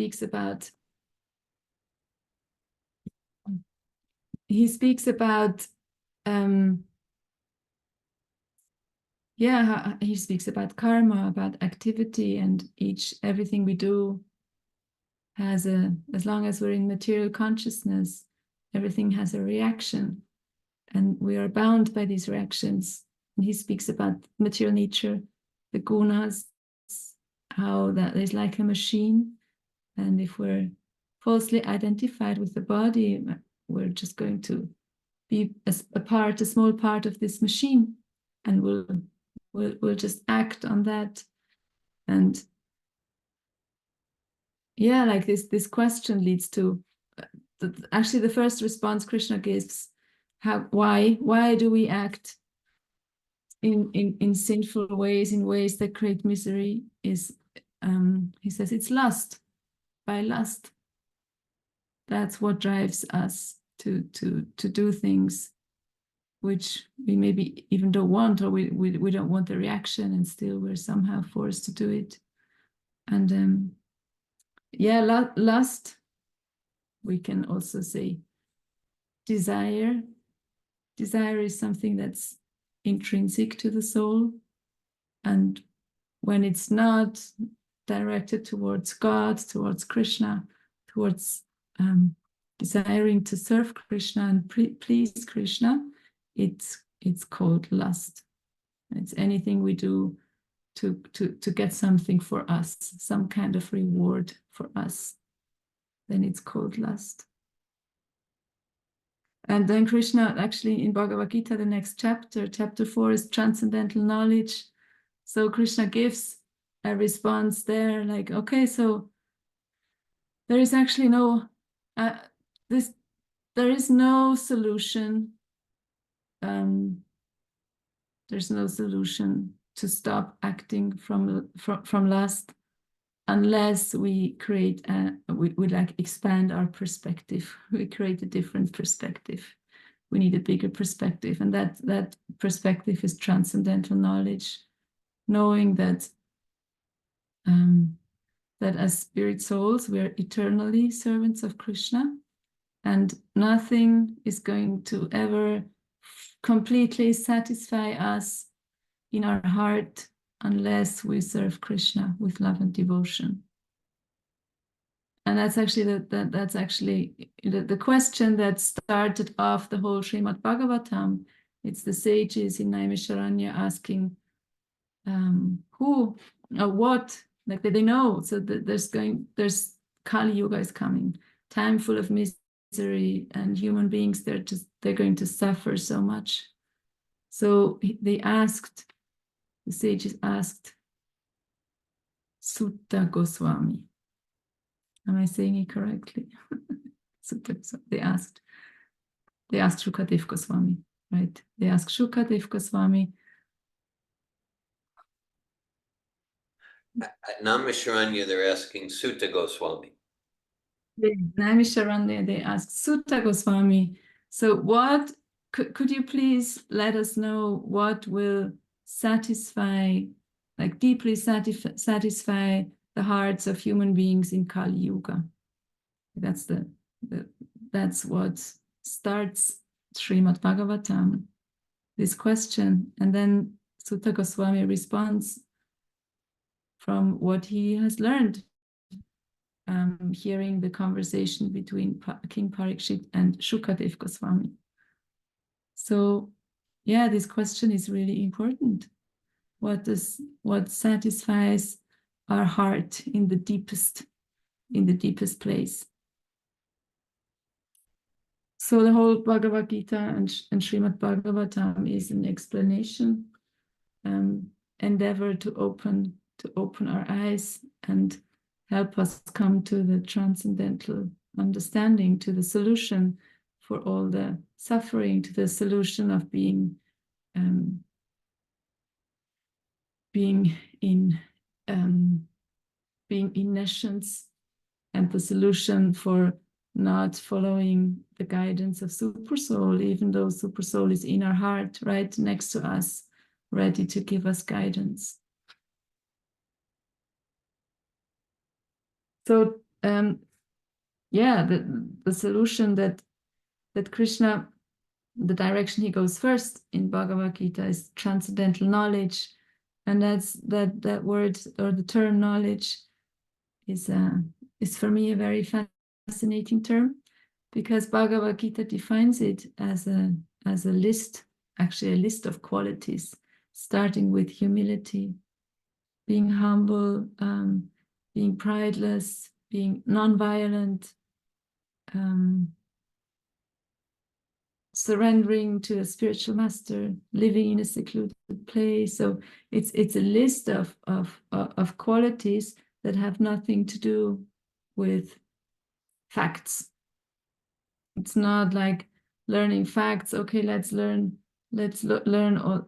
speaks about he speaks about karma, about activity, and everything we do has as long as we're in material consciousness, everything has a reaction, and we are bound by these reactions. And he speaks about material nature, the gunas, how that is like a machine, and if we're falsely identified with the body, we're just going to be a small part of this machine, and we'll just act on that. And yeah, like this question leads to actually the first response Krishna gives. Why do we act in sinful ways, in ways that create misery? Is he says it's lust. By lust, that's what drives us to do things which we maybe even don't want, or we don't want the reaction, and still we're somehow forced to do it. And yeah, lust, we can also say desire. Desire is something that's intrinsic to the soul, and when it's not directed towards God, towards Krishna, towards desiring to serve Krishna and please Krishna, it's called lust. It's anything we do to get something for us, some kind of reward for us, then it's called lust. And then Krishna, actually in Bhagavad Gita, the next chapter 4 is transcendental knowledge. So Krishna gives a response there, like, okay, so there is actually there is no solution. There's no solution to stop acting from lust unless we create we like expand our perspective. We create a different perspective. We need a bigger perspective, and that perspective is transcendental knowledge, knowing that that as spirit souls we are eternally servants of Krishna, and nothing is going to ever completely satisfy us in our heart unless we serve Krishna with love and devotion. And that's actually the question that started off the whole Srimad Bhagavatam. It's the sages in Naimisharanya asking who or what, like they know. So there's Kali Yuga is coming, time full of misery, and human beings they're going to suffer so much. So the sages asked Sutta Goswami. Am I saying it correctly? They asked Shukadev Goswami, right? They asked Shukadev Goswami. At Naimisharanya, they're asking Sutta Goswami. Naimisharanya, they asked Sutta Goswami. So what could you please let us know what will satisfy, like deeply satisfy the hearts of human beings in Kali Yuga? That's what starts Srimad Bhagavatam, this question. And then Sutta Goswami responds from what he has learned, hearing the conversation between King Parikshit and Shukadev Goswami. So yeah, this question is really important. What satisfies our heart in the deepest place? So the whole Bhagavad Gita and Srimad Bhagavatam is an explanation, endeavor to open our eyes and help us come to the transcendental understanding, to the solution for all the suffering, to the solution of being in nescience, and the solution for not following the guidance of Supersoul, even though Supersoul is in our heart, right next to us, ready to give us guidance. So yeah, the solution that Krishna, the direction he goes first in Bhagavad Gita is transcendental knowledge, and that's that word or the term knowledge is for me a very fascinating term, because Bhagavad Gita defines it as a list, actually a list of qualities, starting with humility, being humble, being prideless, being non-violent, surrendering to a spiritual master, living in a secluded place. So it's a list of qualities that have nothing to do with facts. It's not like learning facts. Okay, let's learn all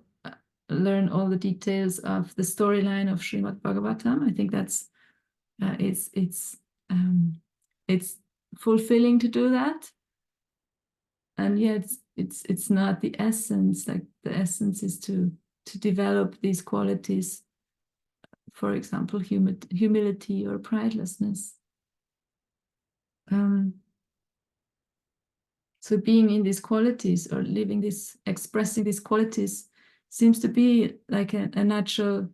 the details of the storyline of Srimad Bhagavatam. I think that's it's fulfilling to do that, and yet it's not the essence. Like the essence is to develop these qualities, for example, humility or pridelessness. So being in these qualities or living this, expressing these qualities seems to be like a natural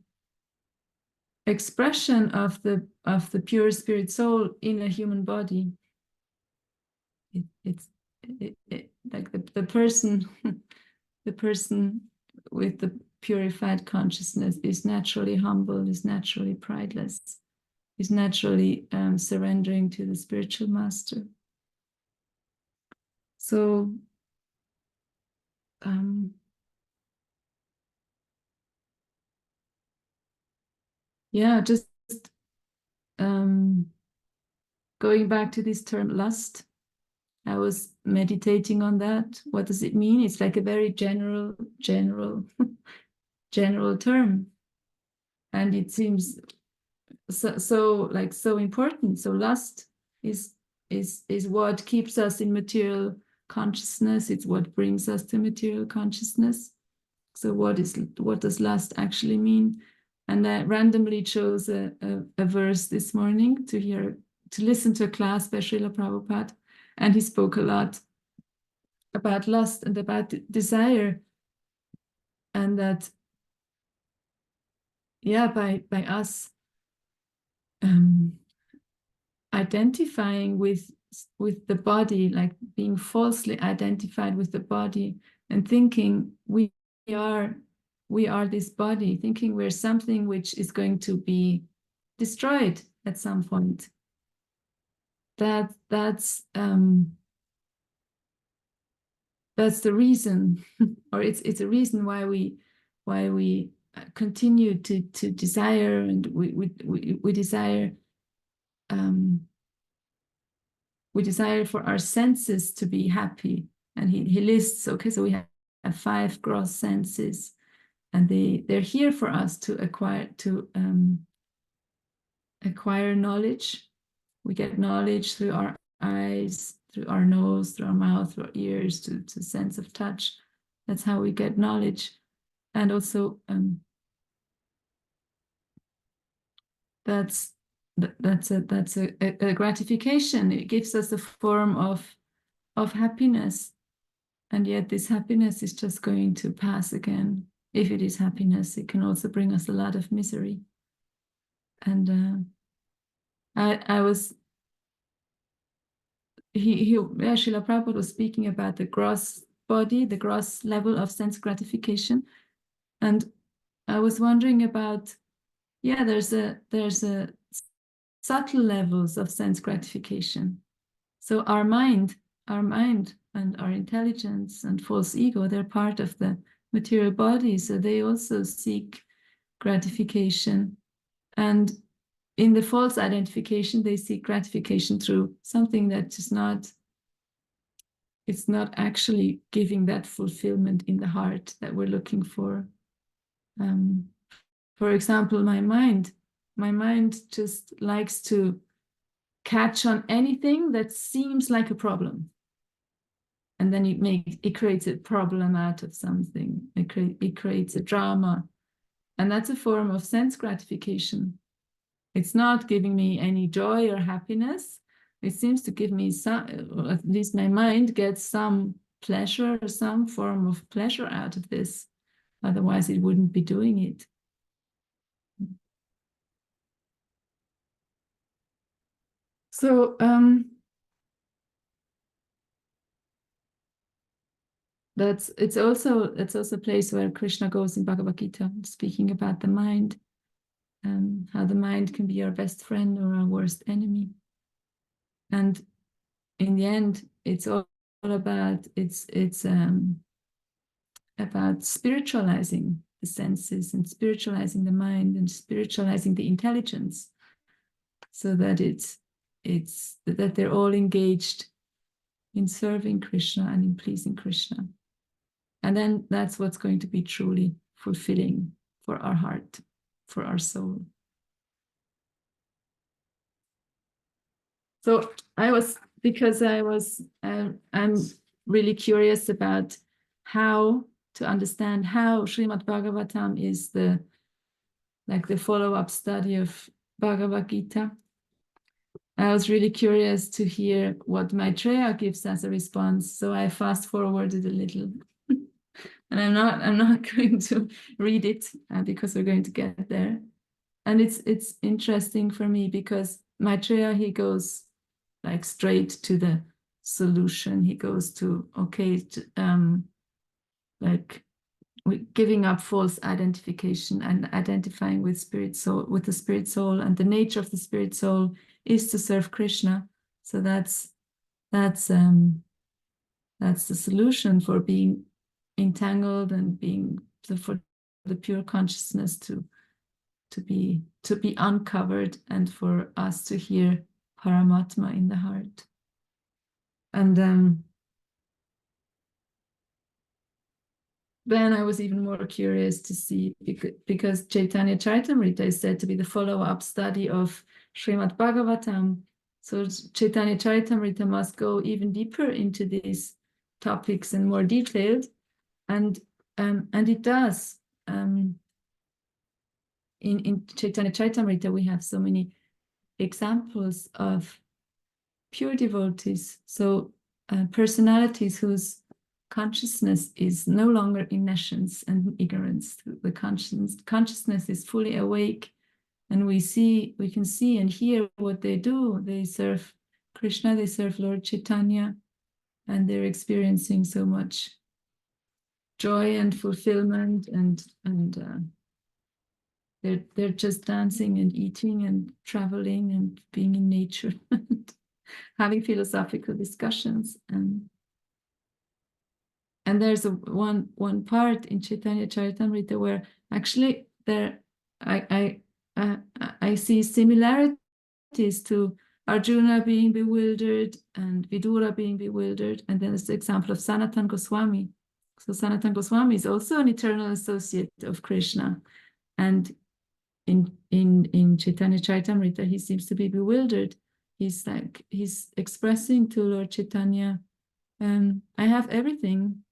expression of the pure spirit soul in a human body. It's like the person the person with the purified consciousness is naturally humble, is naturally prideless, is naturally surrendering to the spiritual master. So yeah, just going back to this term lust, I was meditating on that. What does it mean? It's like a very general term, and it seems so important. So lust is what keeps us in material consciousness. It's what brings us to material consciousness. So what does lust actually mean? And I randomly chose a verse this morning to listen to a class by Srila Prabhupada, and he spoke a lot about lust and about desire, and that by us identifying with the body, like being falsely identified with the body and thinking we are this body, thinking we're something which is going to be destroyed at some point. That's the reason, or it's a reason why we continue to desire, and we desire for our senses to be happy. And he lists, okay, so we have 5 gross senses, and they're here for us to acquire knowledge. We get knowledge through our eyes, through our nose, through our mouth, through our ears, to sense of touch. That's how we get knowledge. And also that's a gratification. It gives us a form of happiness, and yet this happiness is just going to pass again. If it is happiness, it can also bring us a lot of misery. And I was Srila Prabhupada was speaking about the gross body, the gross level of sense gratification, and I was wondering about, there's a subtle levels of sense gratification. So our mind and our intelligence and false ego, they're part of the material body, so they also seek gratification. And in the false identification, they seek gratification through something that is not, it's not actually giving that fulfillment in the heart that we're looking for. For example, my mind just likes to catch on anything that seems like a problem, and then it creates a problem out of something. It creates a drama, and that's a form of sense gratification. It's not giving me any joy or happiness. It seems to give me some, or at least my mind gets some pleasure or some form of pleasure out of this. Otherwise, it wouldn't be doing it. So it's also a place where Krishna goes in Bhagavad Gita, speaking about the mind, and how the mind can be our best friend or our worst enemy. And in the end, it's all about about spiritualizing the senses and spiritualizing the mind and spiritualizing the intelligence, so that that they're all engaged in serving Krishna and in pleasing Krishna. And then that's what's going to be truly fulfilling for our heart, for our soul. So I'm really curious about how to understand how Srimad Bhagavatam is the follow-up study of Bhagavad Gita. I was really curious to hear what Maitreya gives as a response, so I fast-forwarded a little. And I'm not going to read it because we're going to get there. And it's interesting for me because Maitreya, he goes like straight to the solution. He goes to, okay, like giving up false identification and identifying with the spirit soul, and the nature of the spirit soul is to serve Krishna. So that's the solution for being entangled and being for the pure consciousness to be uncovered, and for us to hear Paramatma in the heart. And then I was even more curious to see, because Chaitanya Charitamrita is said to be the follow-up study of Srimad Bhagavatam. So Chaitanya Charitamrita must go even deeper into these topics and more detailed. And it does. In Chaitanya Charitamrita, we have so many examples of pure devotees, so personalities whose consciousness is no longer in nescience and ignorance. The consciousness is fully awake, and we can see and hear what they do. They serve Krishna, they serve Lord Chaitanya, and they're experiencing so much joy and fulfillment, and they're just dancing and eating and traveling and being in nature and having philosophical discussions. And there's one part in Chaitanya Charitamrita where actually I see similarities to Arjuna being bewildered and Vidura being bewildered. And then there's the example of Sanatana Goswami. So Sanatana Goswami is also an eternal associate of Krishna. And in Chaitanya Charitamrita, he seems to be bewildered. He's expressing to Lord Chaitanya, I have everything.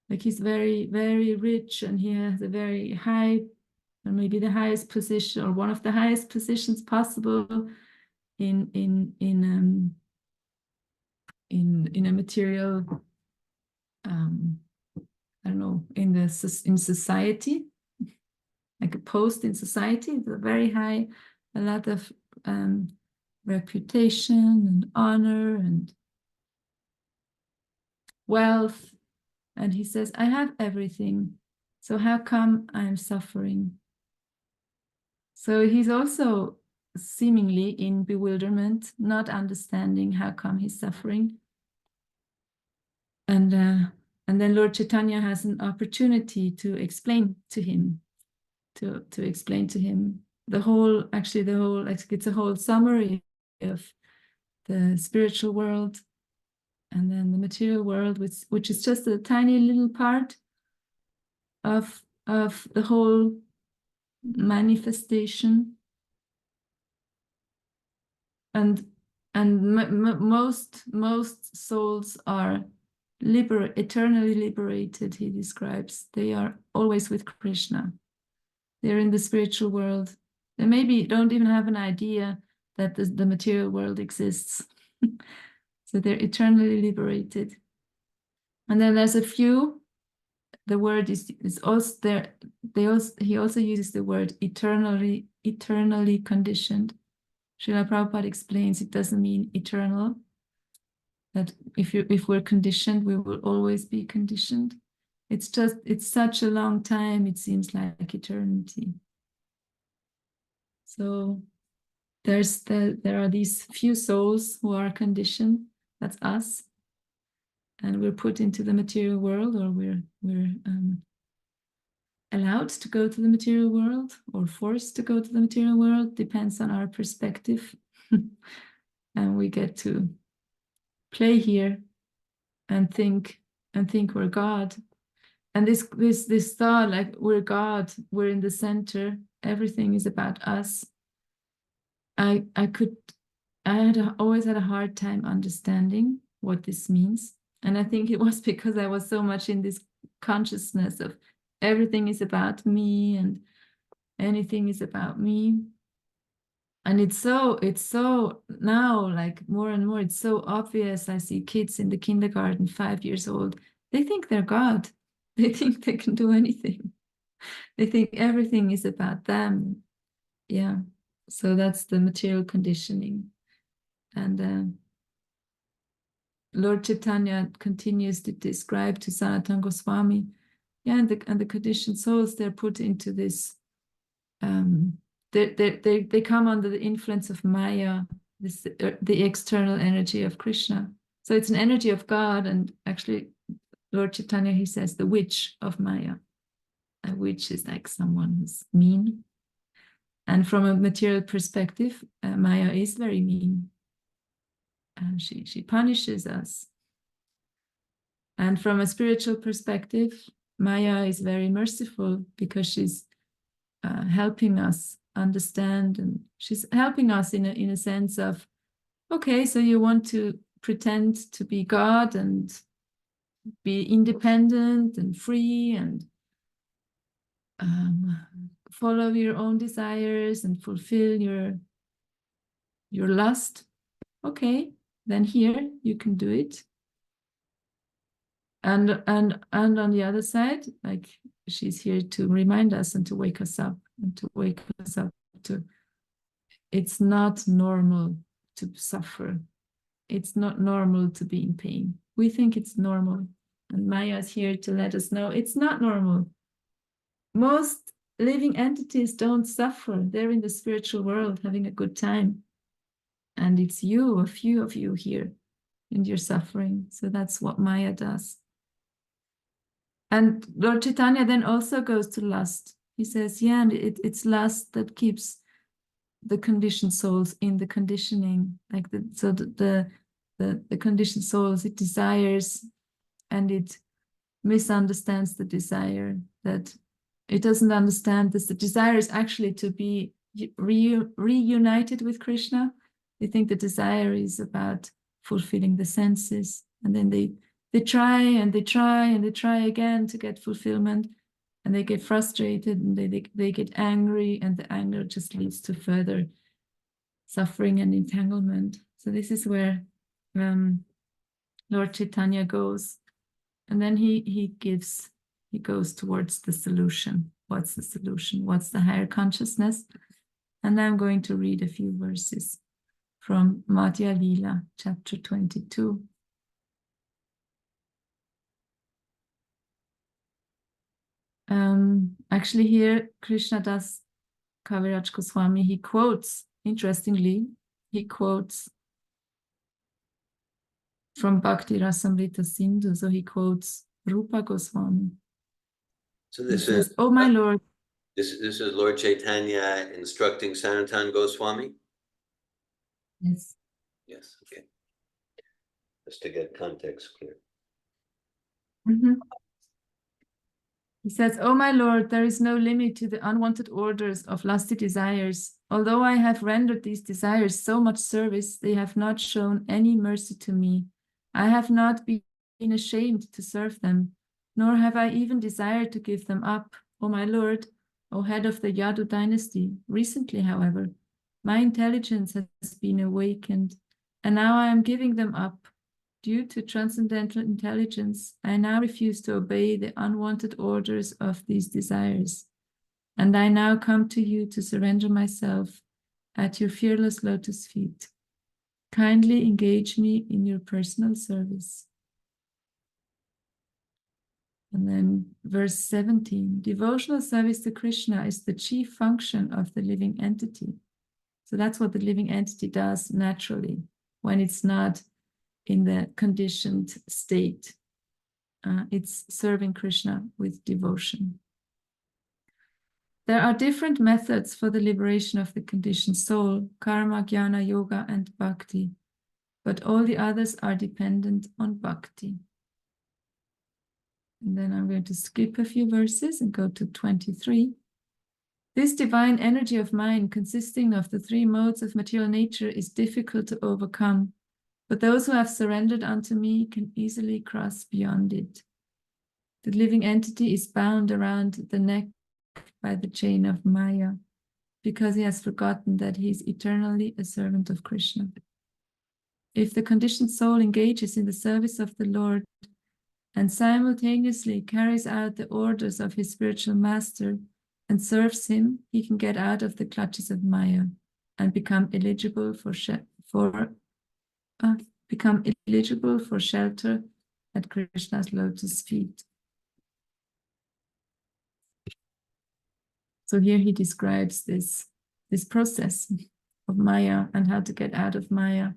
Like, he's very, very rich, and he has a very high, or maybe the highest position, or one of the highest positions possible in a material, I don't know, in society, like a post in society, very high, a lot of reputation and honor and wealth. And he says, I have everything, so how come I'm suffering? So he's also seemingly in bewilderment, not understanding how come he's suffering. And then Lord Chaitanya has an opportunity to explain to him, to explain to him it's a whole summary of the spiritual world, and then the material world, which is just a tiny little part of the whole manifestation. And most souls are eternally liberated, he describes. They are always with Krishna. They're in the spiritual world. They maybe don't even have an idea that the material world exists. So they're eternally liberated. And then there's a few, the word is also there. He also uses the word eternally conditioned. Srila Prabhupada explains it doesn't mean eternal, that if we're conditioned, we will always be conditioned. It's such a long time, it seems like eternity. So there are these few souls who are conditioned, that's us, and we're put into the material world, or we're allowed to go to the material world or forced to go to the material world, depends on our perspective. And we get to play here and think we're God. And this thought, like we're God, we're in the center, everything is about us. I always had a hard time understanding what this means. And I think it was because I was so much in this consciousness of everything is about me and anything is about me. And it's so now, like more and more, it's so obvious. I see kids in the kindergarten, 5 years old. They think they're God. They think they can do anything. They think everything is about them. Yeah. So that's the material conditioning. And Lord Chaitanya continues to describe to Sanatana Goswami, yeah, and the conditioned souls, they're put into this, they come under the influence of Maya, the external energy of Krishna. So it's an energy of God, and actually Lord Chaitanya, he says, the witch of Maya. A witch is like someone who's mean. And from a material perspective, Maya is very mean. She punishes us. And from a spiritual perspective, Maya is very merciful because she's helping us understand, and she's helping us in a sense of, okay, so you want to pretend to be God and be independent and free and follow your own desires and fulfill your lust. Okay, then here you can do it. And on the other side, like she's here to remind us and to wake us up to it's not normal to suffer. It's not normal to be in pain. We think it's normal. And Maya is here to let us know it's not normal. Most living entities don't suffer. They're in the spiritual world having a good time. And it's you, a few of you here, and you're suffering. So that's what Maya does. And Lord Chaitanya then also goes to lust. He says, yeah, and it's lust that keeps the conditioned souls in the conditioning. Like the conditioned souls, it desires and it misunderstands the desire, that it doesn't understand this. The desire is actually to be reunited with Krishna. They think the desire is about fulfilling the senses, and then they try and they try and they try again to get fulfillment, and they get frustrated and they get angry, and the anger just leads to further suffering and entanglement. So this is where Lord Chaitanya goes, and then he goes towards the solution. What's the solution? What's the higher consciousness? And I'm going to read a few verses from Madhya Lila, chapter 22. Actually here, Krishnadas Kaviraj Goswami, he quotes, interestingly, he quotes from Bhakti Rasamrita Sindhu, so he quotes Rupa Goswami. So this He is, says, oh my Lord. this is Lord Chaitanya instructing Sanatana Goswami? Yes. Yes, okay. Just to get context clear. Mm-hmm. He says, oh my Lord, there is no limit to the unwanted orders of lusty desires. Although I have rendered these desires so much service, they have not shown any mercy to me. I have not been ashamed to serve them, nor have I even desired to give them up. O my Lord, O head of the Yadu dynasty. Recently, however, my intelligence has been awakened, and now I am giving them up. Due to transcendental intelligence, I now refuse to obey the unwanted orders of these desires. And I now come to you to surrender myself at your fearless lotus feet. Kindly engage me in your personal service. And then verse 17, devotional service to Krishna is the chief function of the living entity. So that's what the living entity does naturally when it's not in the conditioned state. It's serving Krishna with devotion. There are different methods for the liberation of the conditioned soul, karma, jnana, yoga, and bhakti, but all the others are dependent on bhakti. And then I'm going to skip a few verses and go to 23. This divine energy of mind, consisting of the three modes of material nature, is difficult to overcome, but those who have surrendered unto me can easily cross beyond it. The living entity is bound around the neck by the chain of Maya, because he has forgotten that he is eternally a servant of Krishna. If the conditioned soul engages in the service of the Lord and simultaneously carries out the orders of his spiritual master and serves him, he can get out of the clutches of Maya and become eligible for shelter at Krishna's lotus feet. So here he describes this process of Maya and how to get out of Maya.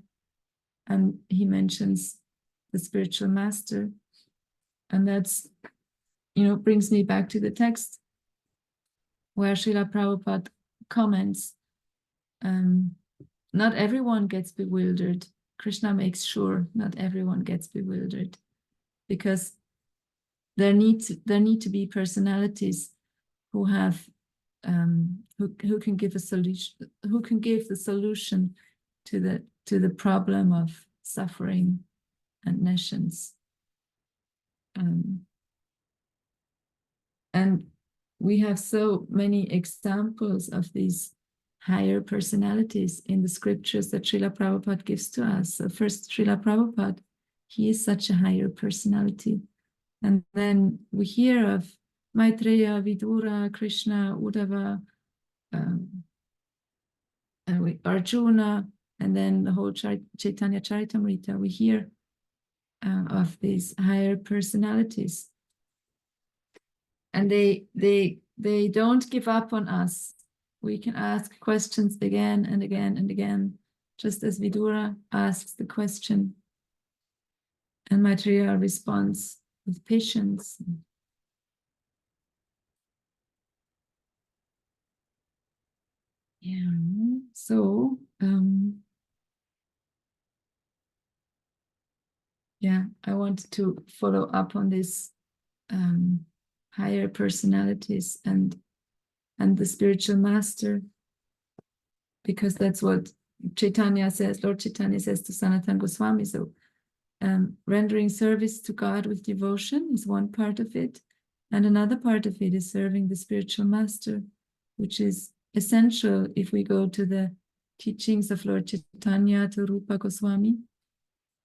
And he mentions the spiritual master. And that's, brings me back to the text where Srila Prabhupada comments, not everyone gets bewildered. Krishna makes sure not everyone gets bewildered, because there need to be personalities who have who can give a solution, who can give the solution to the problem of suffering and nescience. And we have so many examples of these higher personalities in the scriptures that Srila Prabhupada gives to us. So first, Srila Prabhupada, he is such a higher personality. And then we hear of Maitreya, Vidura, Krishna, Uddhava, Arjuna, and then the whole Chaitanya Charitamrita. We hear of these higher personalities. And they don't give up on us. We can ask questions again and again and again, just as Vidura asks the question, and Maitreya responds with patience. Yeah, so I wanted to follow up on this higher personalities and the spiritual master, because that's what Chaitanya says, Lord Chaitanya says to Sanatana Goswami. So rendering service to God with devotion is one part of it, and another part of it is serving the spiritual master, which is essential if we go to the teachings of Lord Chaitanya to Rupa Goswami.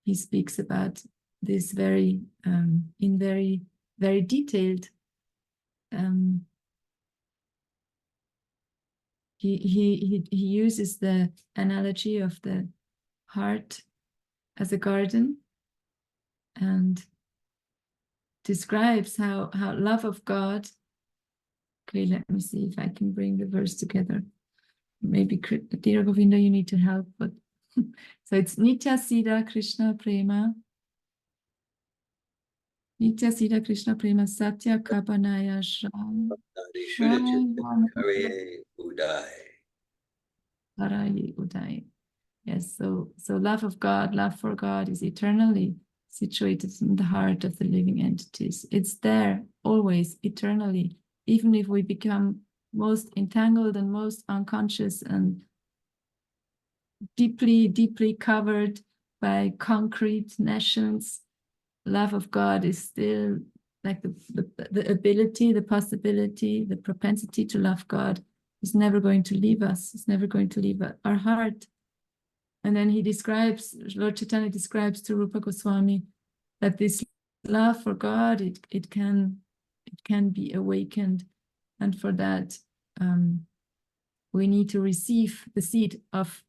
He speaks about this very detailed. He uses the analogy of the heart as a garden, and describes how love of God. Okay, let me see if I can bring the verse together. Maybe Dira Govinda, you need to help, but so it's Nitya Siddha Krishna Prema. Nitya Siddha Krishna Prema Satya Kapanaya Shram. Haraye Udai. Yes, so love of God, love for God is eternally situated in the heart of the living entities. It's there always, eternally, even if we become most entangled and most unconscious and deeply covered by concrete nescience. Love of God is still like the ability, the possibility, the propensity to love God is never going to leave us. It's never going to leave our heart. And then Lord Chaitanya describes to Rupa Goswami that this love for God, it can be awakened. And for that, we need to receive the seed of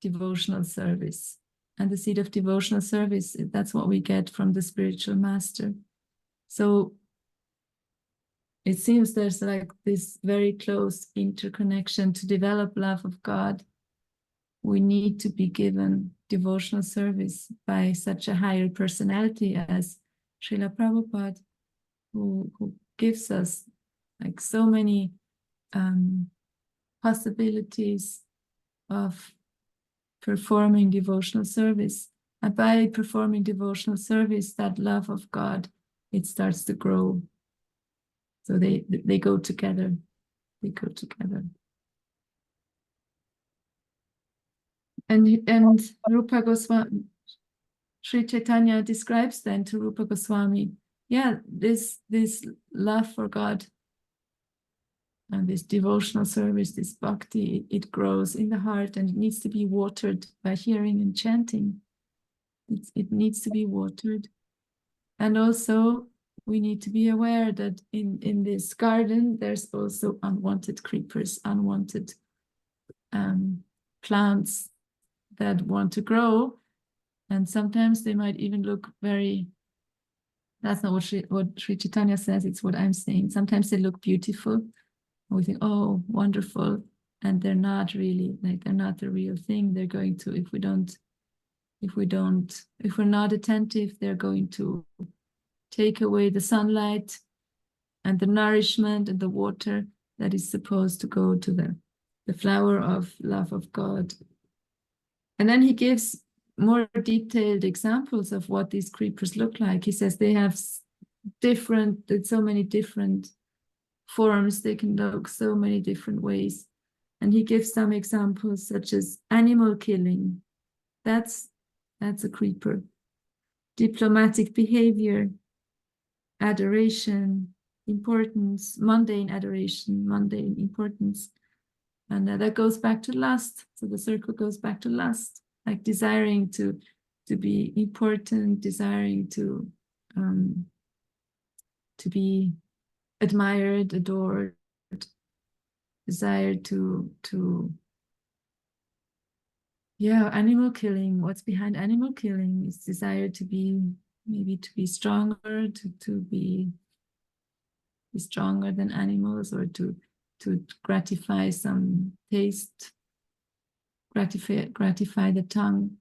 devotional service. And the seed of devotional service, that's what we get from the spiritual master. So it seems there's like this very close interconnection. To develop love of God, we need to be given devotional service by such a higher personality as Srila Prabhupada, who gives us like so many possibilities of performing devotional service. And by performing devotional service, that love of God, it starts to grow. So they go together. They go together. And Rupa Goswami, Sri Chaitanya describes then to Rupa Goswami, yeah, this love for God and this devotional service, this bhakti, it grows in the heart, and it needs to be watered by hearing and chanting. It needs to be watered. And also, we need to be aware that in this garden, there's also unwanted creepers, unwanted plants that want to grow. And sometimes they might even look very, that's not what Sri Chaitanya says, it's what I'm saying. Sometimes they look beautiful. And we think, oh, wonderful. And they're not really, like, they're not the real thing. They're going to, if we're not attentive, they're going to take away the sunlight and the nourishment and the water that is supposed to go to the flower of love of God. And then he gives more detailed examples of what these creepers look like. He says they have so many different forms. They can look so many different ways. And he gives some examples such as animal killing. That's a creeper. Diplomatic behavior, adoration, importance, mundane adoration, mundane importance. And that goes back to lust. So the circle goes back to lust, like desiring to be important, desiring to be admired, adored, desire to animal killing. What's behind animal killing is desire to be stronger, to be stronger than animals, or to gratify some taste, gratify the tongue,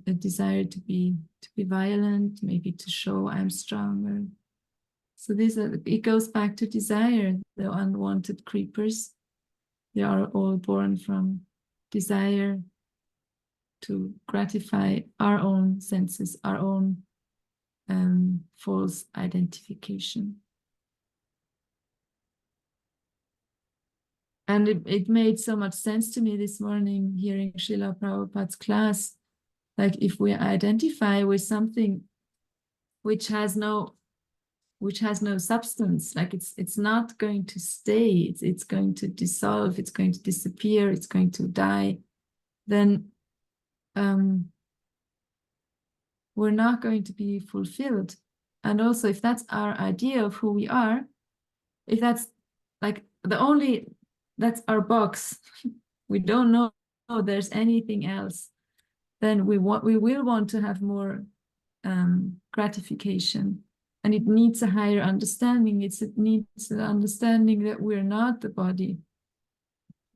a desire to be violent, maybe to show I'm stronger. So it goes back to desire. The unwanted creepers, they are all born from desire to gratify our own senses, our own false identification. And it made so much sense to me this morning hearing Srila Prabhupada's class. Like, if we identify with something which has no substance, like it's not going to stay, it's going to dissolve, it's going to disappear, it's going to die, then we're not going to be fulfilled. And also, if that's our idea of who we are, if that's like that's our box, we don't know there's anything else, then we will want to have more gratification. And it needs a higher understanding. It needs an understanding that we're not the body.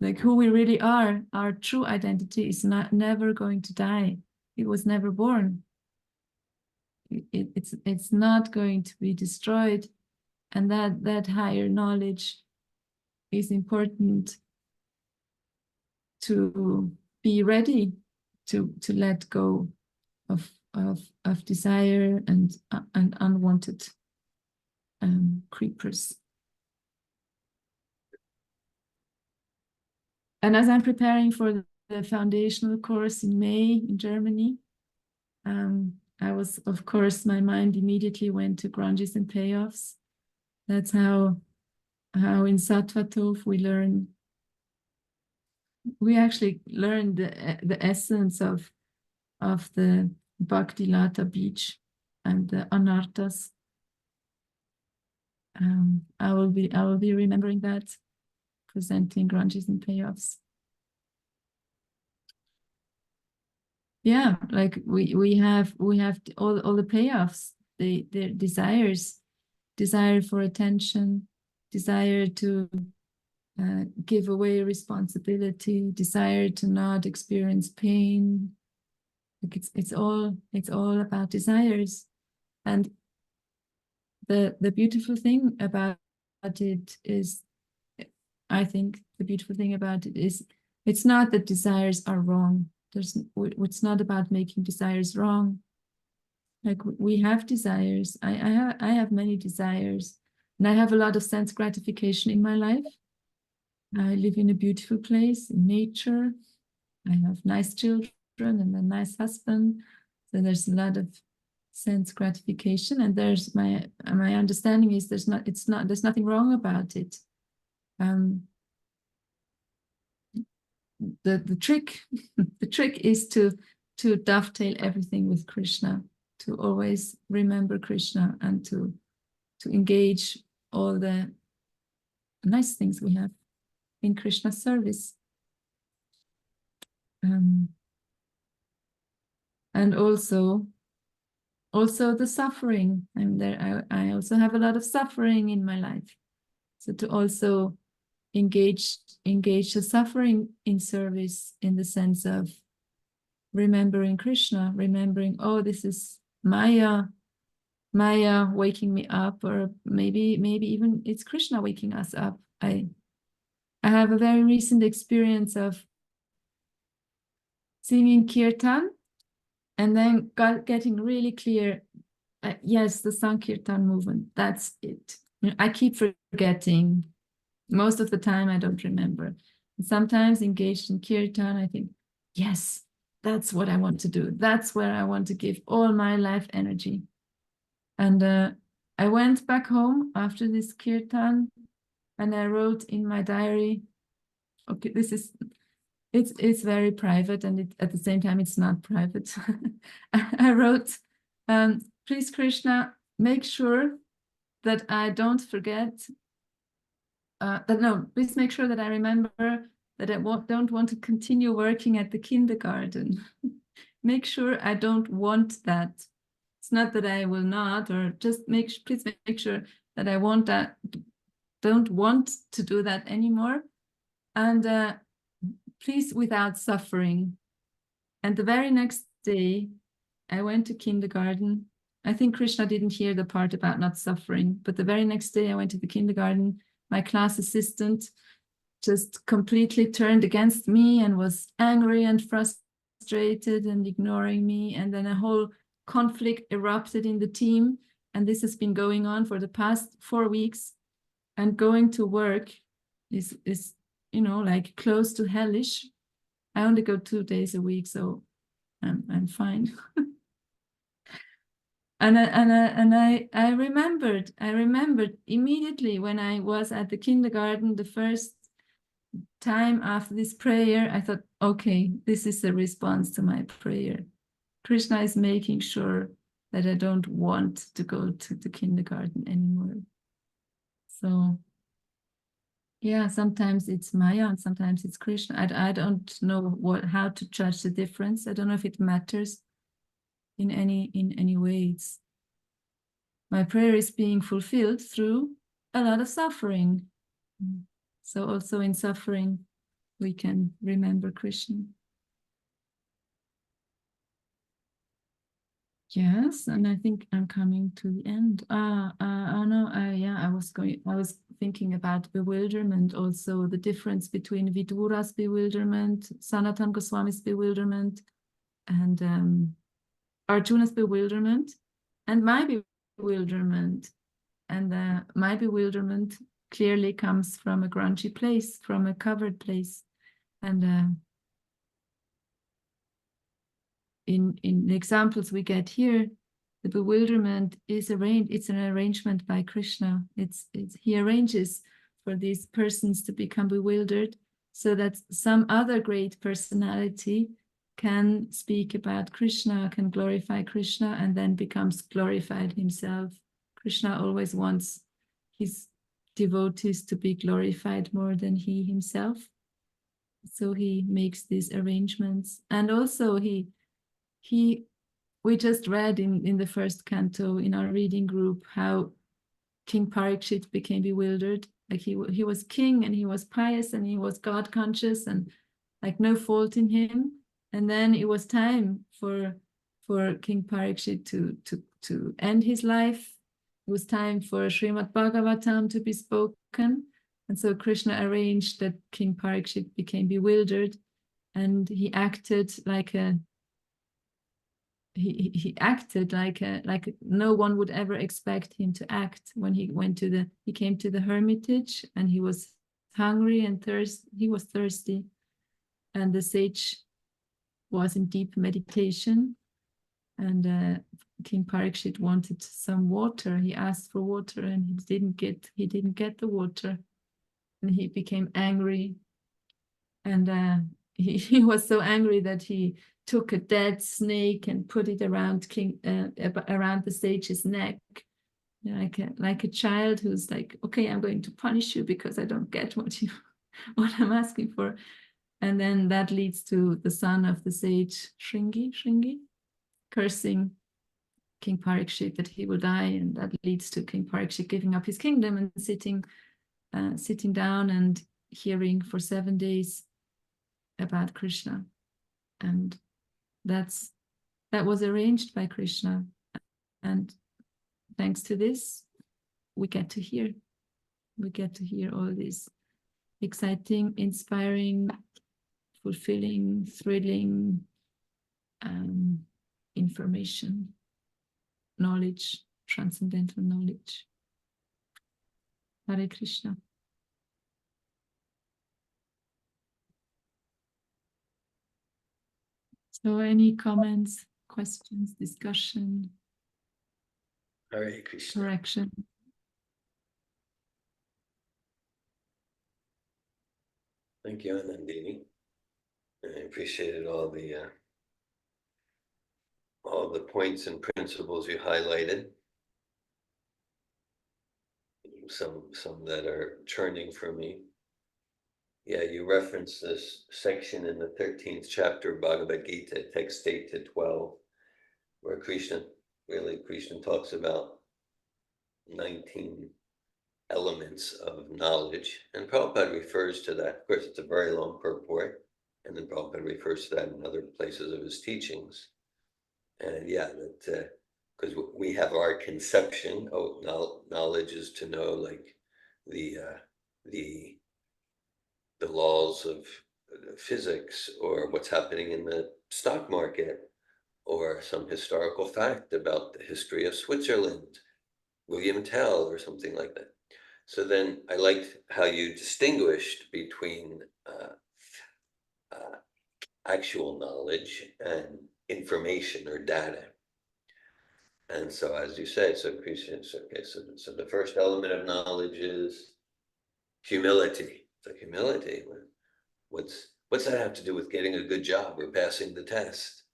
Like, who we really are, our true identity is never going to die. It was never born. It's not going to be destroyed. And that higher knowledge is important to be ready to let go of desire and unwanted creepers. And as I'm preparing for the foundational course in May in Germany, of course, my mind immediately went to grunges and payoffs. That's how in Sattva Tov we actually learn the essence of the Bhakti Lata beach and the anarthas. I will be remembering that, presenting grunges and payoffs. Yeah, like we have all the payoffs, their desire for attention, desire to give away responsibility, desire to not experience pain. Like it's all about desires. And the beautiful thing about it is, I think the beautiful thing about it is, it's not that desires are wrong. It's not about making desires wrong. Like we have desires. I have many desires, and I have a lot of sense gratification in my life. I live in a beautiful place in nature. I have nice children and a nice husband. So there's a lot of sense gratification, and there's my understanding is there's nothing wrong about it. The trick the trick is to dovetail everything with Krishna, to always remember Krishna, and to engage all the nice things we have in Krishna's service. And also the suffering. I also have a lot of suffering in my life. So to also engage the suffering in service, in the sense of remembering Krishna, remembering, oh, this is Maya waking me up, or maybe even it's Krishna waking us up. I have a very recent experience of singing kirtan, and then getting really clear, yes, the Sankirtan movement, that's it. I keep forgetting. Most of the time, I don't remember. And sometimes engaged in kirtan, I think, yes, that's what I want to do. That's where I want to give all my life energy. And I went back home after this kirtan, and I wrote in my diary, okay, it's very private, and at the same time, it's not private. I wrote, please, Krishna, make sure that I don't forget, please make sure that I remember that I don't want to continue working at the kindergarten. Make sure I don't want that. It's not that I will not, or just please make sure that I don't want to do that anymore. And please, without suffering. And the very next day, I went to kindergarten. I think Krishna didn't hear the part about not suffering, but the very next day I went to the kindergarten. My class assistant just completely turned against me and was angry and frustrated and ignoring me. And then a whole conflict erupted in the team. And this has been going on for the past 4 weeks. And going to work is like close to hellish. I only go 2 days a week, so I'm fine. And I remembered immediately when I was at the kindergarten the first time after this prayer, I thought, okay, this is the response to my prayer. Krishna is making sure that I don't want to go to the kindergarten anymore. So yeah, sometimes it's Maya and sometimes it's Krishna. I don't know how to judge the difference. I don't know if it matters in any way. My prayer is being fulfilled through a lot of suffering. So also in suffering, we can remember Krishna. Yes, and I think I'm coming to the end. I was thinking about bewilderment, also the difference between Vidura's bewilderment, Sanatana Goswami's bewilderment, and Arjuna's bewilderment, and my bewilderment. And my bewilderment clearly comes from a grungy place, from a covered place. And in the examples we get here, the bewilderment is arranged. It's an arrangement by Krishna. He arranges for these persons to become bewildered so that some other great personality can speak about Krishna, can glorify Krishna, and then becomes glorified himself. Krishna always wants his devotees to be glorified more than he himself. So he makes these arrangements. And also we just read in the first canto in our reading group how King Parikshit became bewildered. Like he was king and he was pious and he was God conscious and like no fault in him. And then it was time for King Parikshit to end his life. It was time for Srimad Bhagavatam to be spoken. And so Krishna arranged that King Parikshit became bewildered and he acted like no one would ever expect him to act when he came to the hermitage and he was hungry and thirsty, and the sage was in deep meditation, and King Parikshit wanted some water. He asked for water and he didn't get the water, and he became angry, and he was so angry that he took a dead snake and put it around the sage's neck, like a child who's like, okay, I'm going to punish you because I don't get what I'm asking for. And then that leads to the son of the sage, Shringi, cursing King Parikshit that he will die, and that leads to King Parikshit giving up his kingdom and sitting down and hearing for 7 days about Krishna. And that was arranged by Krishna, and thanks to this we get to hear all these exciting, inspiring, fulfilling, thrilling information, knowledge, transcendental knowledge. Hare Krishna. So any comments, questions, discussion, Hare Krishna. correction? Thank you, Anandini. I appreciated all the points and principles you highlighted. Some that are churning for me. Yeah, you referenced this section in the 13th chapter of Bhagavad Gita, text 8 to 12, where Krishna talks about 19 elements of knowledge. And Prabhupada refers to that. Of course, it's a very long purport. And then Prabhupada refers to that in other places of his teachings. And yeah, that because we have our conception, knowledge is to know like the laws of physics, or what's happening in the stock market, or some historical fact about the history of Switzerland, William Tell, or something like that. So then I liked how you distinguished between actual knowledge and information or data. And so, as you said, so the first element of knowledge is humility. So humility, what's that have to do with getting a good job or passing the test?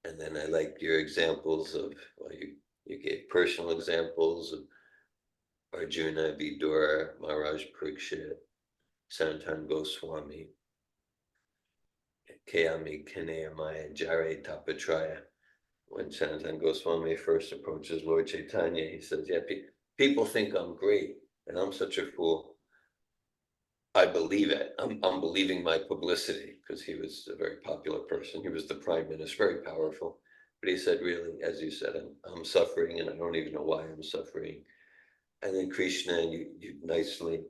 And then I liked your examples of, well, you gave personal examples of Arjuna, Vidura, Maharaj Parikshit, Sanatan Goswami, Kayami Kaneyamaya, Jare Tapatraya. When Sanatan Goswami first approaches Lord Chaitanya, he says, yeah, people think I'm great and I'm such a fool. I believe it. I'm believing my publicity, because he was a very popular person. He was the prime minister, very powerful. But he said, really, as you said, I'm suffering and I don't even know why I'm suffering. And then Krishna, you nicely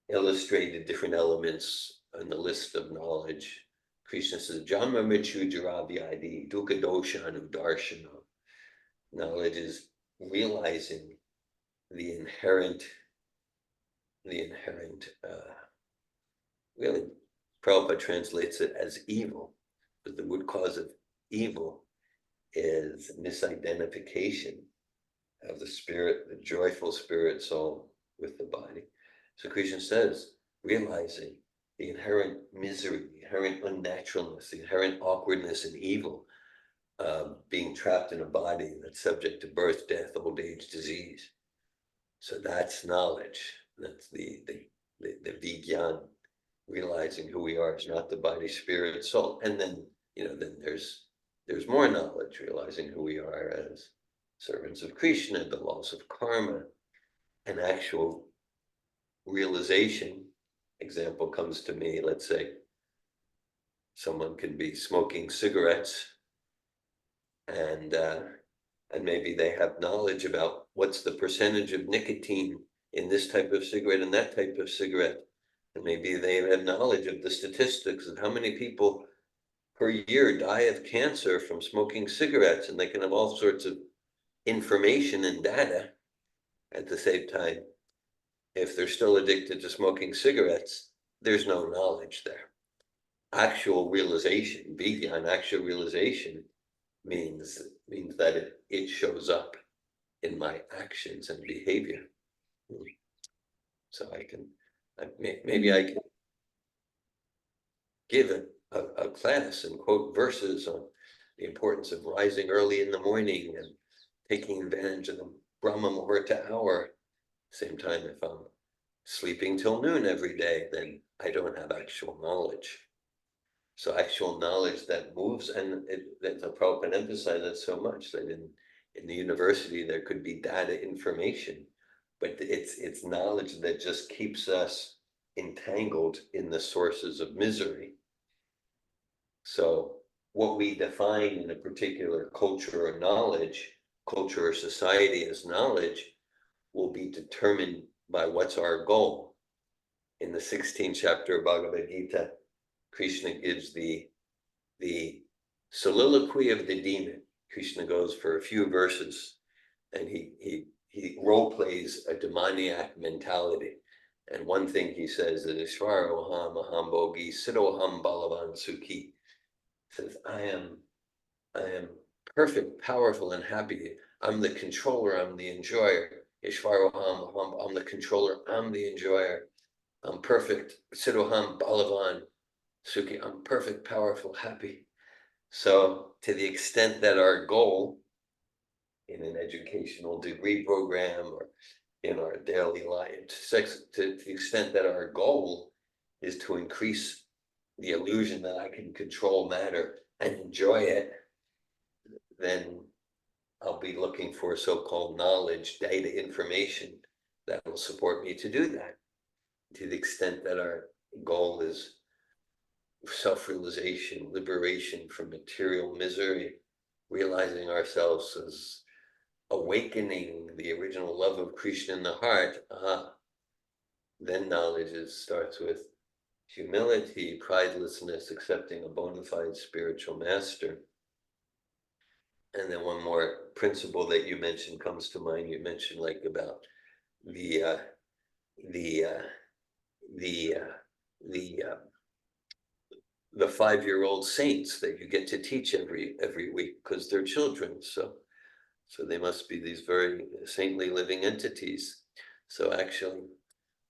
illustrated different elements on the list of knowledge. Krishna says, Janma Mritu Jara Vyadi Dukkha Dosha Anudarshana. Knowledge is realizing the inherent really, Prabhupada translates it as evil, but the root cause of evil is misidentification of the spirit, the joyful spirit soul with the body. So Krishna says, realizing the inherent misery, the inherent unnaturalness, the inherent awkwardness and evil of being trapped in a body that's subject to birth, death, old age, disease. So that's knowledge. That's the Vigyan, realizing who we are is not the body, spirit, soul. And then, then there's more knowledge, realizing who we are as servants of Krishna, the laws of karma, an actual realization. Example comes to me, let's say someone can be smoking cigarettes and maybe they have knowledge about what's the percentage of nicotine in this type of cigarette and that type of cigarette. And maybe they have knowledge of the statistics of how many people per year die of cancer from smoking cigarettes, and they can have all sorts of information and data. At the same time, if they're still addicted to smoking cigarettes, there's no knowledge there. Actual realization, beyond actual realization, means that it shows up in my actions and behavior. So maybe I can give a class and quote verses on the importance of rising early in the morning and taking advantage of the Brahma Muhurta hour. Same time, if I'm sleeping till noon every day, then I don't have actual knowledge. So actual knowledge that moves, and the Prabhupada emphasized that so much, that in the university there could be data information, but it's knowledge that just keeps us entangled in the sources of misery. So what we define in a particular culture or knowledge, culture or society as knowledge, will be determined by what's our goal. In the 16th chapter of Bhagavad Gita, Krishna gives the soliloquy of the demon. Krishna goes for a few verses and he role plays a demoniac mentality. And one thing he says is Ishvaroham Aham Bogi Siddhoham Balavan Sukhi. Says, I am perfect, powerful, and happy. I'm the controller, I'm the enjoyer. Ishvaroham, I'm the controller, I'm the enjoyer. I'm perfect. Siddhoham Balavan Sukhi. I'm perfect, powerful, happy. So to the extent that our goal in an educational degree program or in our daily life, to the extent that our goal is to increase the illusion that I can control matter and enjoy it, then I'll be looking for so-called knowledge, data, information that will support me to do that. To the extent that our goal is self-realization, liberation from material misery, realizing ourselves as awakening the original love of Krishna in the heart, then knowledge starts with humility, pridelessness, accepting a bona fide spiritual master. And then one more principle that you mentioned comes to mind. You mentioned like about the 5-year-old saints that you get to teach every week because they're children. So they must be these very saintly living entities. So actually,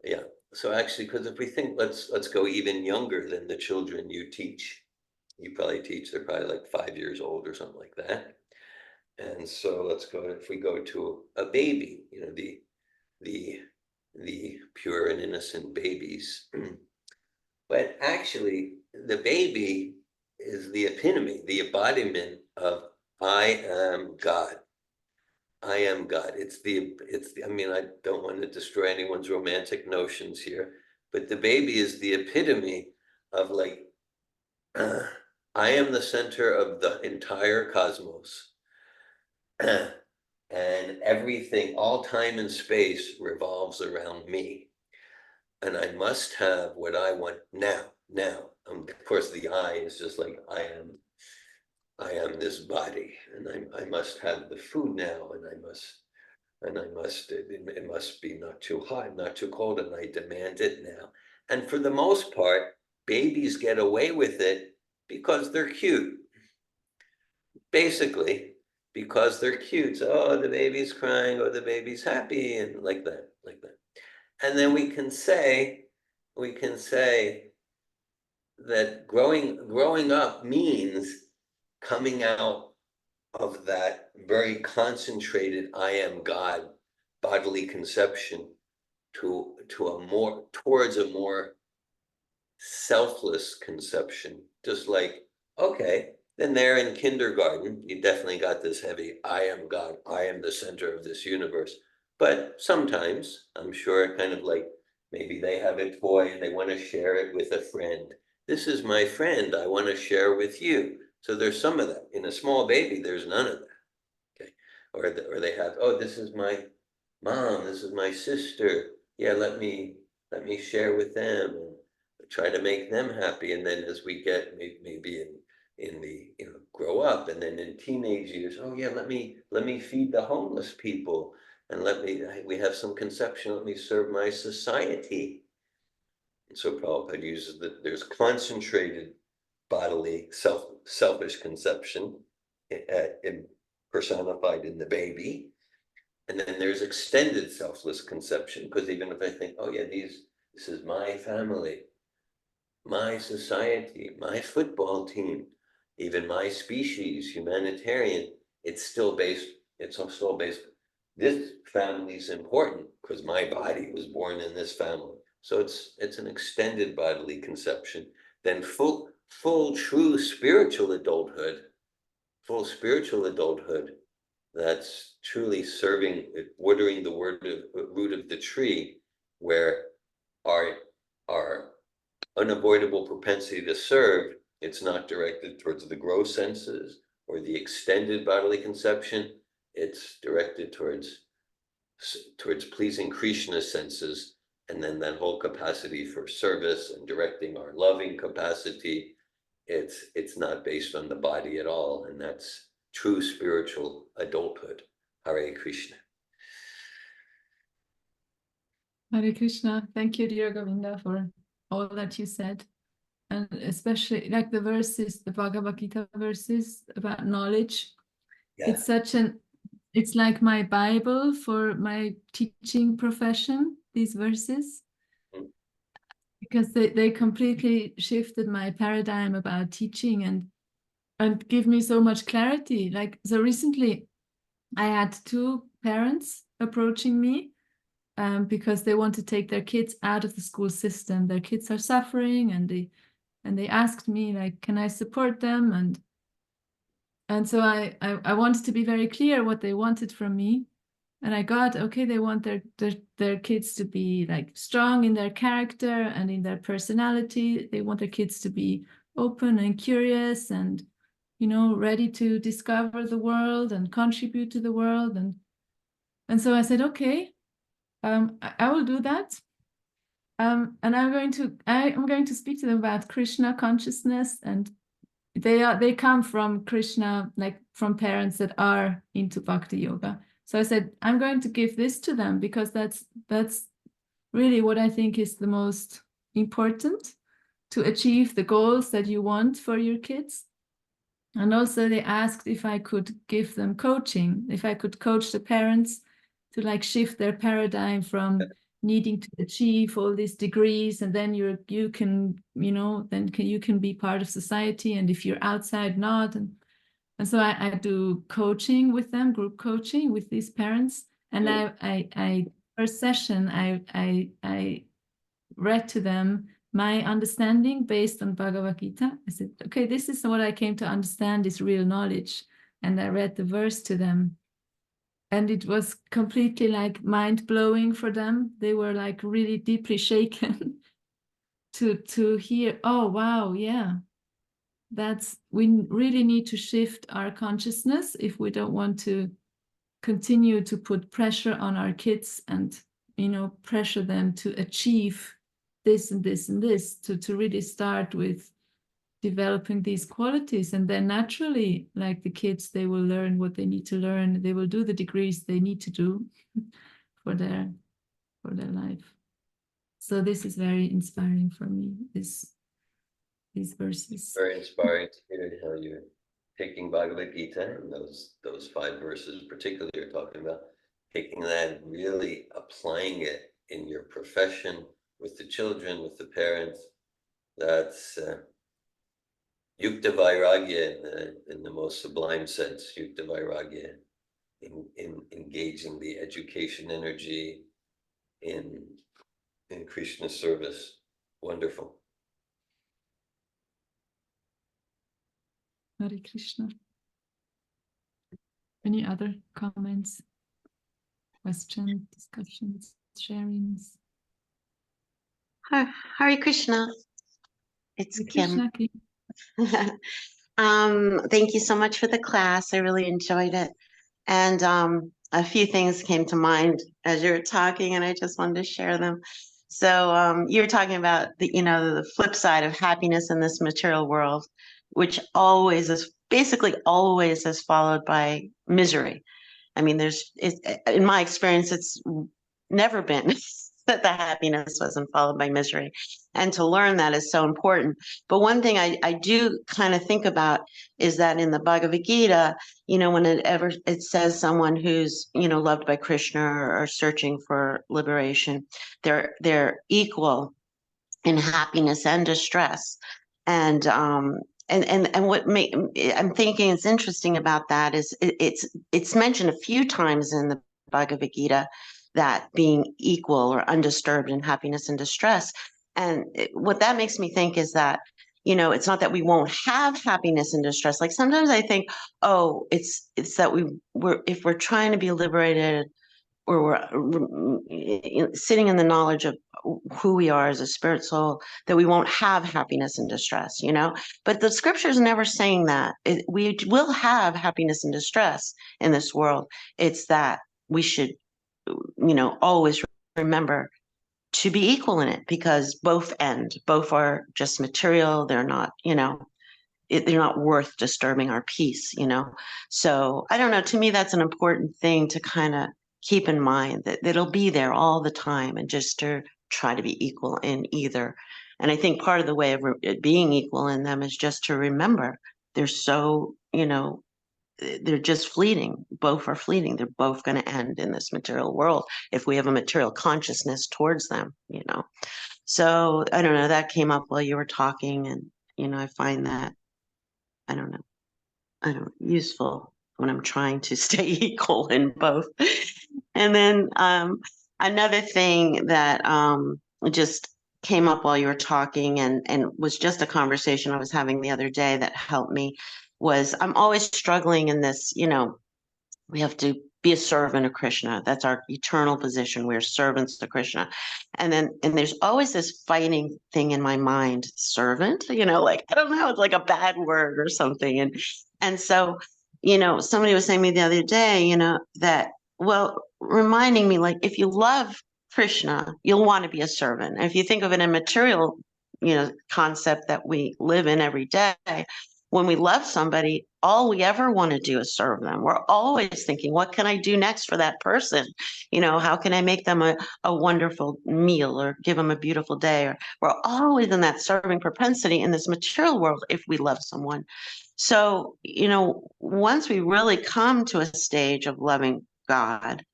yeah. So actually, because if we think, let's go even younger than the children you teach. You probably teach, they're probably like 5 years old or something like that. And so if we go to a baby, the pure and innocent babies. But actually, the baby is the epitome, the embodiment of I am God. I am God. I mean, I don't want to destroy anyone's romantic notions here, but the baby is the epitome of like, I am the center of the entire cosmos. And everything, all time and space revolves around me. And I must have what I want now. Of course, the I is just like, I am this body, and I must have the food now, and it must be not too hot, not too cold, and I demand it now. And for the most part, babies get away with it because they're cute. basically, because they're cute. So, oh, the baby's crying, or the baby's happy, and like that. And then we can say that growing up means coming out of that very concentrated I am God bodily conception towards a more selfless conception. Just like, okay, then there in kindergarten, you definitely got this heavy I am God, I am the center of this universe. But sometimes, I'm sure, kind of like maybe they have a toy and they want to share it with a friend. This is my friend, I want to share with you. So there's some of that. In a small baby, there's none of that. Okay. Or they have, oh, this is my mom, this is my sister. Yeah, let me share with them and try to make them happy. And then as we get maybe in the grow up, and then in teenage years, oh yeah, let me feed the homeless people, and we have some conception, let me serve my society. And so Prabhupada uses that there's concentrated bodily selfish conception personified in the baby. And then there's extended selfless conception, because even if I think, oh yeah, this is my family, my society, my football team, even my species, humanitarian, it's still based, this family is important because my body was born in this family. So it's an extended bodily conception. Then full true spiritual adulthood, that's truly serving, watering the root of the tree, where our unavoidable propensity to serve, it's not directed towards the gross senses or the extended bodily conception. It's directed towards pleasing Krishna's senses, and then that whole capacity for service and directing our loving capacity. It's not based on the body at all, and that's true spiritual adulthood. Hare Krishna. Hare Krishna. Thank you, dear Govinda, for all that you said. And especially like the verses, the Bhagavad Gita verses about knowledge. Yeah. It's like my Bible for my teaching profession, these verses, because they completely shifted my paradigm about teaching and give me so much clarity. Like, so recently I had two parents approaching me because they want to take their kids out of the school system. Their kids are suffering, and they asked me, like, can I support them? And so I wanted to be very clear what they wanted from me. And I got, okay, they want their kids to be like strong in their character and in their personality. They want their kids to be open and curious and, ready to discover the world and contribute to the world. And so I said, okay, I will do that. And I'm going to speak to them about Krishna consciousness, and they come from Krishna, like from parents that are into bhakti yoga. So I said, I'm going to give this to them because that's really what I think is the most important to achieve the goals that you want for your kids. And also they asked if I could give them coaching, if I could coach the parents to like shift their paradigm from needing to achieve all these degrees, and then you can you can be part of society, and if you're outside, not. And so I do coaching with them, group coaching with these parents. And I first session I read to them my understanding based on Bhagavad Gita. I said, okay, this is what I came to understand is real knowledge. And I read the verse to them. And it was completely like mind-blowing for them. They were like really deeply shaken to hear, oh, wow, yeah. We really need to shift our consciousness if we don't want to continue to put pressure on our kids and, pressure them to achieve this and this and this, to really start with developing these qualities. And then naturally, like the kids, they will learn what they need to learn. They will do the degrees they need to do for their life. So this is very inspiring for me, these verses. Very inspiring to hear how you're taking Bhagavad Gita and those 5 verses particularly you're talking about, taking that and really applying it in your profession, with the children, with the parents. That's Yukta Vairagya in the most sublime sense, Yukta Vairagya, in engaging the education energy in Krishna service. Wonderful. Hare Krishna. Any other comments, questions, discussions, sharings? Hare Krishna. It's Hare Kim. Krishna, Kim. Thank you so much for the class. I really enjoyed it. And a few things came to mind as you were talking, and I just wanted to share them. So you were talking about the flip side of happiness in this material world, which basically always is followed by misery. I mean, in my experience, it's never been that the happiness wasn't followed by misery. And to learn that is so important. But one thing I do kind of think about is that in the Bhagavad Gita, when it says someone who's, loved by Krishna or searching for liberation, they're equal in happiness and distress. And what I'm thinking is interesting about that is it's mentioned a few times in the Bhagavad Gita, that being equal or undisturbed in happiness and distress. And what that makes me think is that, it's not that we won't have happiness and distress. Like sometimes I think, oh, it's that if we're trying to be liberated, or we're sitting in the knowledge of who we are as a spirit soul, that we won't have happiness and distress, But the scripture is never saying that. We will have happiness and distress in this world. It's that we should, always remember to be equal in it, because both are just material. They're not, they're not worth disturbing our peace, So I don't know. To me, that's an important thing to kind of keep in mind, that it'll be there all the time, and just to try to be equal in either. And I think part of the way of being equal in them is just to remember they're so, they're just fleeting. Both are fleeting. They're both going to end in this material world if we have a material consciousness towards them, So I don't know, that came up while you were talking, and, I find that, I don't know, useful when I'm trying to stay equal in both. And then another thing that just came up while you were talking, and was just a conversation I was having the other day that helped me, was I'm always struggling in this, we have to be a servant of Krishna. That's our eternal position. We're servants to Krishna. And there's always this fighting thing in my mind, servant, like, I don't know, it's like a bad word or something. And so, somebody was saying to me the other day, that, well, reminding me, like, if you love Krishna, you'll want to be a servant. And if you think of it in material, concept that we live in every day, when we love somebody, all we ever want to do is serve them. We're always thinking, what can I do next for that person? How can I make them a wonderful meal, or give them a beautiful day? Or we're always in that serving propensity in this material world if we love someone. So, once we really come to a stage of loving God,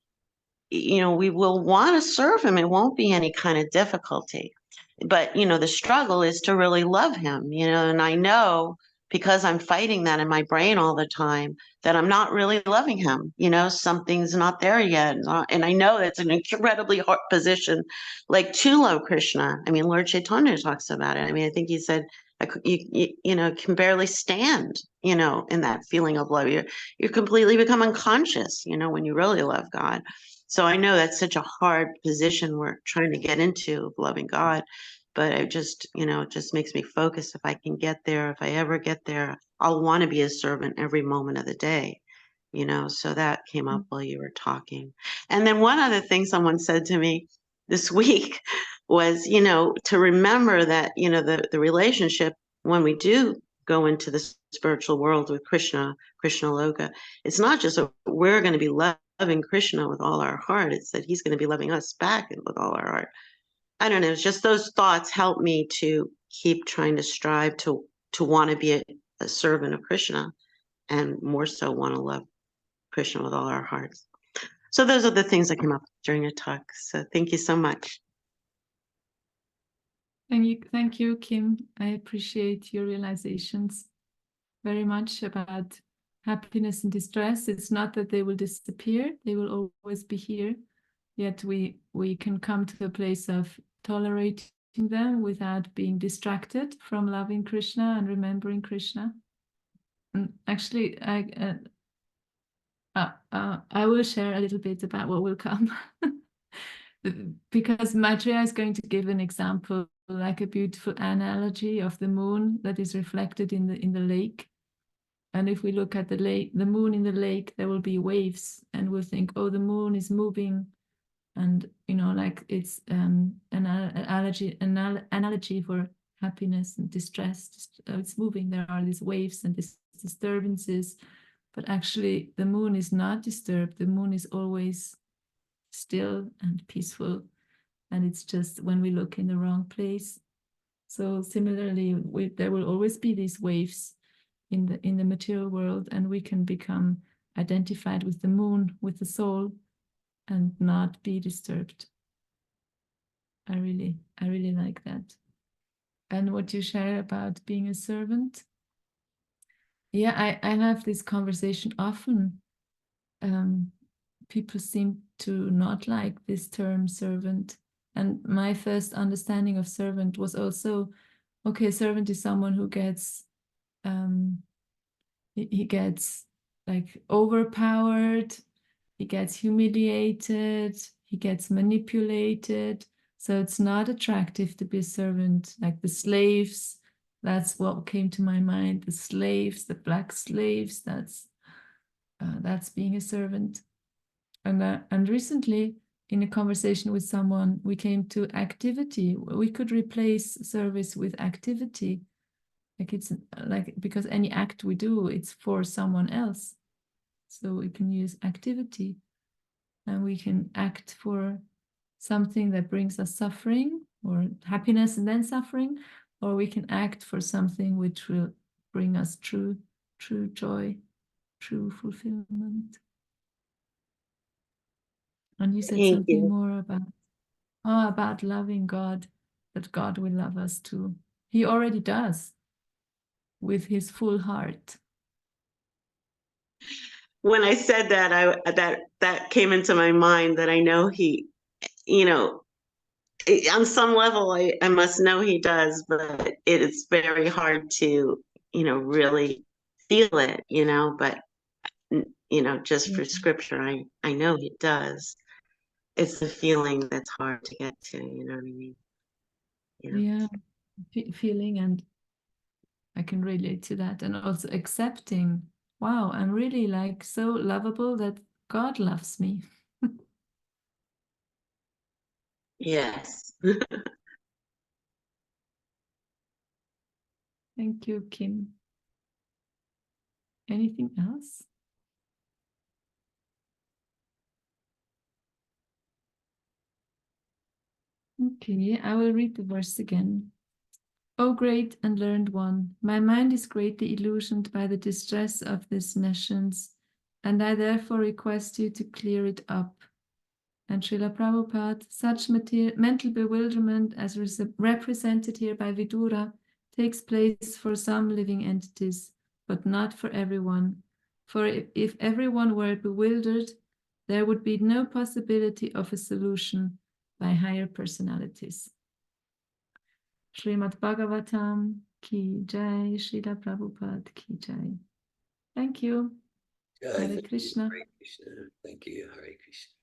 we will want to serve him. It won't be any kind of difficulty. But, the struggle is to really love him, and I know, because I'm fighting that in my brain all the time, that I'm not really loving him. Something's not there yet. And I know it's an incredibly hard position, like, to love Krishna. I mean, Lord Chaitanya talks about it. I mean, I think he said, you can barely stand, in that feeling of love. You completely become unconscious, when you really love God. So I know that's such a hard position we're trying to get into, of loving God. But it just makes me focus. If I can get there, if I ever get there, I'll want to be a servant every moment of the day, So that came up while you were talking. And then one other thing someone said to me this week was, to remember that, the relationship, when we do go into the spiritual world with Krishna Loka, it's not just that we're going to be loving Krishna with all our heart. It's that he's going to be loving us back with all our heart. I don't know. It's just those thoughts help me to keep trying to strive to want to be a servant of Krishna, and more so want to love Krishna with all our hearts. So those are the things that came up during your talk. So thank you so much. Thank you, Kim. I appreciate your realizations very much about happiness and distress. It's not that they will disappear, they will always be here. Yet we can come to a place of tolerating them without being distracted from loving Krishna and remembering Krishna. And actually, I will share a little bit about what will come. Because Maitreya is going to give an example, like a beautiful analogy of the moon that is reflected in the lake. And if we look at the lake, the moon in the lake, there will be waves, and we'll think, oh, the moon is moving, and like it's an analogy for happiness and distress. Just, it's moving. There are these waves and these disturbances, but actually the moon is not disturbed. The moon is always still and peaceful, and it's just when we look in the wrong place. So similarly, there will always be these waves in the material world, and we can become identified with the moon, with the soul, and not be disturbed. I really like that. And what you share about being a servant, yeah, I have this conversation often. People seem to not like this term servant. And my first understanding of servant was also, okay, servant is someone who gets, he gets like overpowered, he gets humiliated, he gets manipulated. So it's not attractive to be a servant, like the slaves. That's what came to my mind. The slaves, the black slaves, that's being a servant. And recently, in a conversation with someone, we came to activity. We could replace service with activity. Like it's like, because any act we do, it's for someone else. So we can use activity, and we can act for something that brings us suffering or happiness and then suffering, or we can act for something which will bring us true joy, true fulfillment. And you said Thank something you. more about loving God, that God will love us too. He already does, with his full heart. When I said that, that came into my mind, that I know he, on some level, I must know he does, but it is very hard to, really feel it, but, just for scripture, I know he does. It's the feeling that's hard to get to, you know what I mean? Yeah, feeling, and I can relate to that. And also accepting, wow, I'm really like so lovable that God loves me. Yes. Thank you, Kim. Anything else? Okay, I will read the verse again. O great and learned one, my mind is greatly illusioned by the distress of these nations, and I therefore request you to clear it up. And Srila Prabhupada, such mental bewilderment as represented here by Vidura takes place for some living entities, but not for everyone. For if everyone were bewildered, there would be no possibility of a solution by higher personalities. Srimad Bhagavatam ki jai, Srila Prabhupada ki jai. Thank you. Hare Krishna. Hare Krishna. Thank you. Hare Krishna.